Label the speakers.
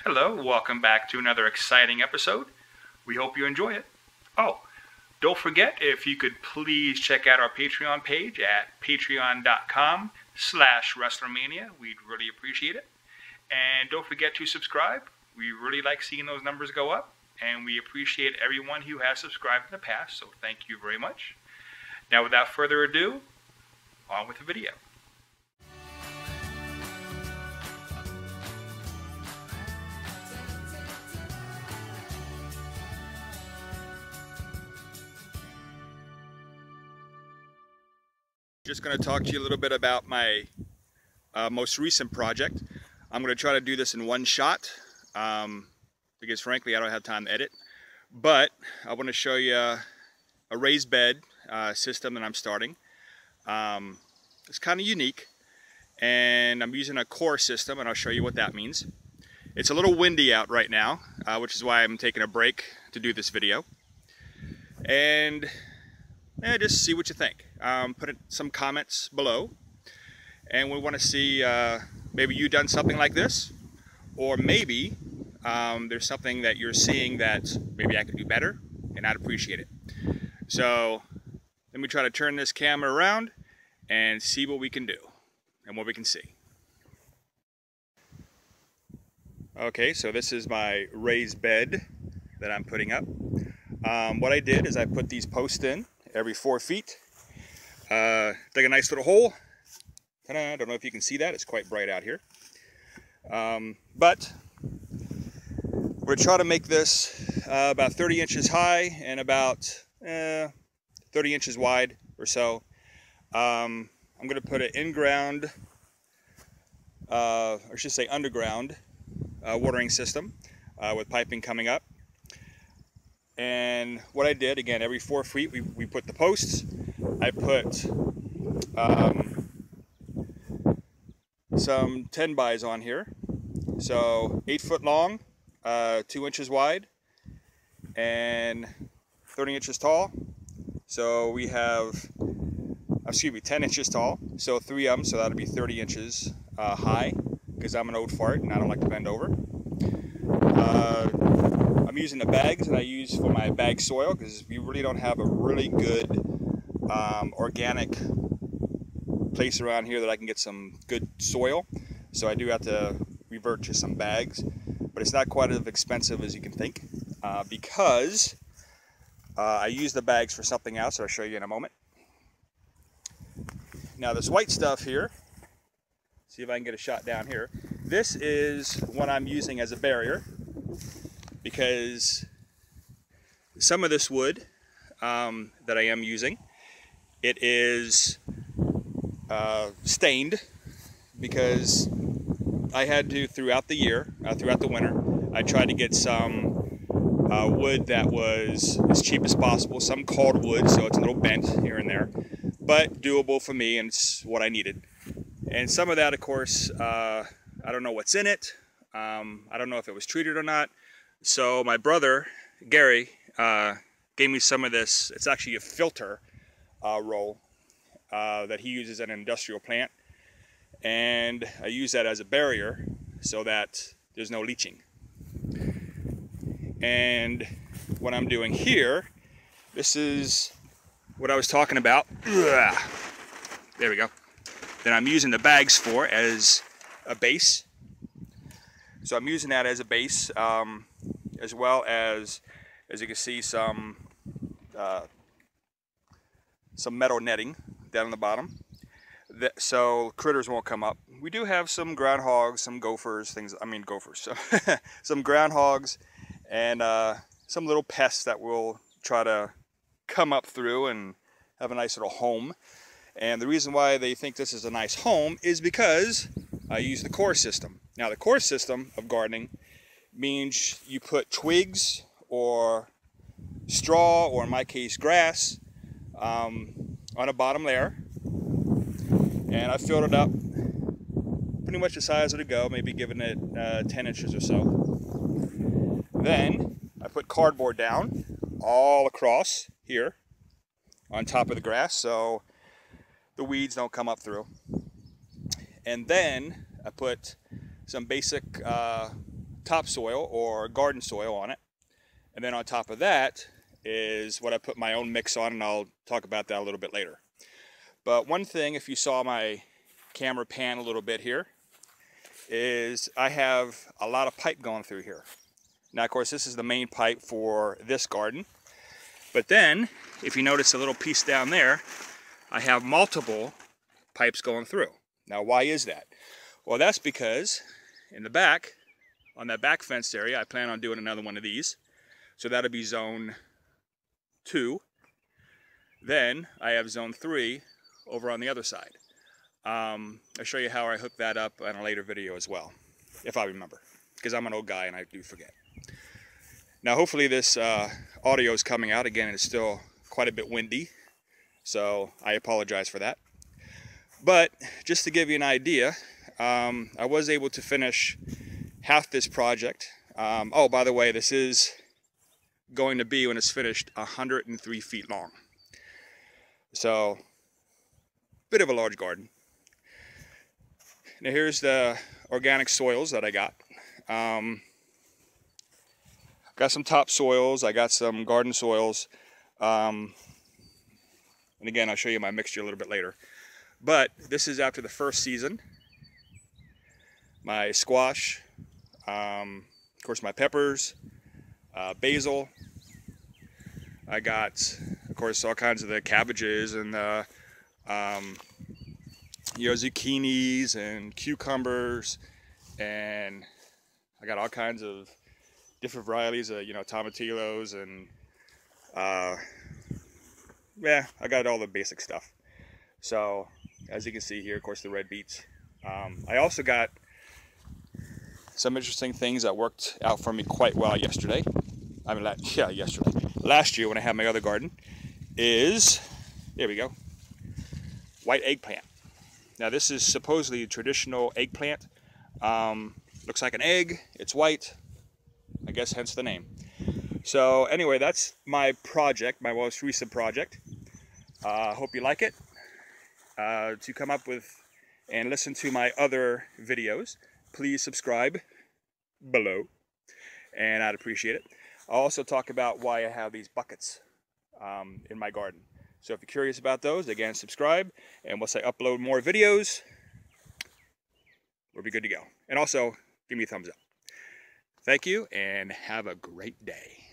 Speaker 1: Hello, welcome back to another exciting episode. We hope you enjoy it. Oh, don't forget, if you could please check out our Patreon page at patreon.com/ResslerMania. We'd really appreciate it. And don't forget to subscribe. We really like seeing those numbers go up, and we appreciate everyone who has subscribed in the past, so thank you very much. Now, without further ado, on with the video. Just going to talk to you a little bit about my most recent project. I'm going to try to do this in one shot because frankly I don't have time to edit. But I want to show you a raised bed system that I'm starting. It's kind of unique, and I'm using a core system, and I'll show you what that means. It's a little windy out right now, which is why I'm taking a break to do this video. And just see what you think. Put some comments below, and we want to see maybe you've done something like this, or maybe there's something that you're seeing that maybe I could do better, and I'd appreciate it. So let me try to turn this camera around and see what we can do and what we can see. Okay, so this is my raised bed that I'm putting up. What I did is I put these posts in every 4 feet. Dig a nice little hole. I don't know if you can see that. It's quite bright out here. But we're going to try to make this about 30 inches high and about 30 inches wide or so. I'm going to put an in-ground, or I should say underground, watering system with piping coming up. And what I did, again, every 4 feet we put the posts. I put some 10-bys on here, so 8 foot long, 2 inches wide, and 30 inches tall. So we have, 10 inches tall, so 3 of them, so that'll be 30 inches high, because I'm an old fart and I don't like to bend over. I'm using the bags that I use for my bag soil, because we really don't have a really good organic place around here that I can get some good soil, so I do have to revert to some bags, but it's not quite as expensive as you can think, because I use the bags for something else that I'll show you in a moment. Now this white stuff here, see if I can get a shot down here, this is what I'm using as a barrier, because some of this wood that I am using, it is stained, because I had to, throughout the year, throughout the winter, I tried to get some wood that was as cheap as possible, some called wood, so it's a little bent here and there, but doable for me, and it's what I needed. And some of that, of course, I don't know what's in it. I don't know if it was treated or not. So my brother, Gary, gave me some of this. It's actually a filter roll that he uses at an industrial plant. And I use that as a barrier so that there's no leaching. And what I'm doing here, this is what I was talking about. There we go. That I'm using the bags for as a base. So I'm using that as a base, as well as you can see, some metal netting down on the bottom, so critters won't come up. We do have some groundhogs, some gophers, so some groundhogs, and some little pests that will try to come up through and have a nice little home. And the reason why they think this is a nice home is because I use the core system. Now the core system of gardening means you put twigs or straw, or in my case grass, on a bottom layer, and I filled it up pretty much the size it'll go, maybe giving it 10 inches or so. Then I put cardboard down all across here on top of the grass so the weeds don't come up through. And then I put some basic topsoil or garden soil on it. And then on top of that is what I put my own mix on, and I'll talk about that a little bit later. But one thing, if you saw my camera pan a little bit here, is I have a lot of pipe going through here. Now, of course, this is the main pipe for this garden. But then, if you notice a little piece down there, I have multiple pipes going through. Now, why is that? Well, that's because in the back, on that back fenced area, I plan on doing another one of these. So that'll be zone 2. Then I have zone 3 over on the other side. I'll show you how I hook that up in a later video as well, if I remember, because I'm an old guy and I do forget. Now, hopefully this audio is coming out. Again, it's still quite a bit windy, so I apologize for that. But just to give you an idea, I was able to finish half this project. Oh, by the way, this is going to be, when it's finished, 103 feet long. So, bit of a large garden. Now here's the organic soils that I got. Got some topsoils, I got some garden soils. And again, I'll show you my mixture a little bit later. But this is after the first season. My squash, of course my peppers, basil. I got, of course, all kinds of the cabbages and the zucchinis and cucumbers, and I got all kinds of different varieties of tomatillos, and yeah, I got all the basic stuff. So as you can see here, of course, the red beets. I also got some interesting things that worked out for me quite well yesterday. I mean, yesterday. Last year when I had my other garden is, there we go, white eggplant. Now this is supposedly a traditional eggplant. Looks like an egg, it's white, I guess hence the name. So anyway, that's my project, my most recent project. Hope you like it. To come up with and listen to my other videos, please subscribe below, and I'd appreciate it. I'll also talk about why I have these buckets in my garden. So if you're curious about those, again, subscribe, and once I upload more videos, we'll be good to go. And also, give me a thumbs up. Thank you, and have a great day.